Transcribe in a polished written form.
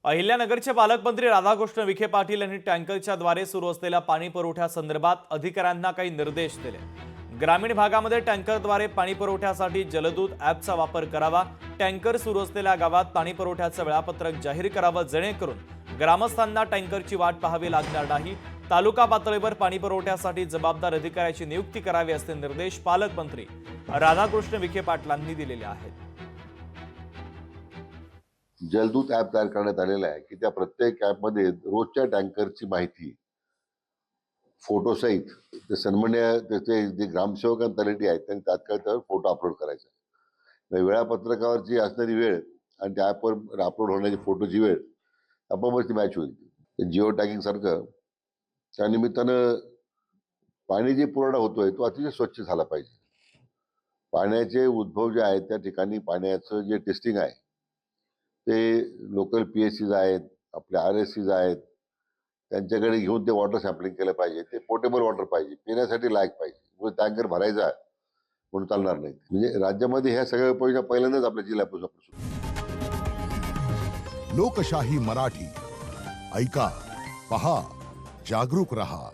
अहिल्यानगरचे पालकमंत्री राधाकृष्ण विखे पाटील यांनी टँकरच्या द्वारे सुरू असलेल्या पाणी पुरवठ्यासंदर्भात अधिकाऱ्यांना काही निर्देश दिले। ग्रामीण भागामध्ये टँकरद्वारे पाणी पुरवठ्यासाठी जलदूत ॲपचा वापर करावा। टँकर सुरू असलेल्या गावात पाणी पुरवठ्याचं वेळापत्रक जाहीर करावं, जेणेकरून ग्रामस्थांना टँकरची वाट पाहावी लागणार नाही। तालुका पातळीवर पाणी पुरवठ्यासाठी जबाबदार अधिकाऱ्याची नियुक्ती करावी असे निर्देश पालकमंत्री राधाकृष्ण विखे पाटलांनी दिलेले आहेत। जलदूत ॲप तयार करण्यात आलेला आहे की त्या प्रत्येक ॲपमध्ये रोजच्या टँकरची माहिती फोटो सहित ते सन्मान्य त्याचे जे ग्रामसेवक आणि तलाठी आहेत त्यांनी तात्काळ त्यावर फोटो अपलोड करायचा। वेळापत्रकावरची असणारी वेळ आणि त्या ॲपवर अपलोड होण्याची फोटोची वेळ आपोआपच ती मॅच होईल। जिओ टॅगिंग सारखं त्या निमित्तानं पाणी जे पुरवठा होतोय तो अतिशय स्वच्छ झाला पाहिजे। पाण्याचे उद्भव जे आहेत त्या ठिकाणी पाण्याचं जे टेस्टिंग आहे ते लोकल PSCs आहेत, आपले RSCs आहेत, त्यांच्याकडे घेऊन ते वॉटर सॅम्पलिंग केलं पाहिजे। ते पोर्टेबल वॉटर पाहिजे, पिण्यासाठी लायक पाहिजे। टँकर भरायचा म्हणून चालणार नाही। म्हणजे राज्यामध्ये ह्या सगळ्या उपाययोजना पहिल्यांदाच आपल्या जिल्ह्यापासून लोकशाही मराठी ऐका, पहा, जागरूक रहा।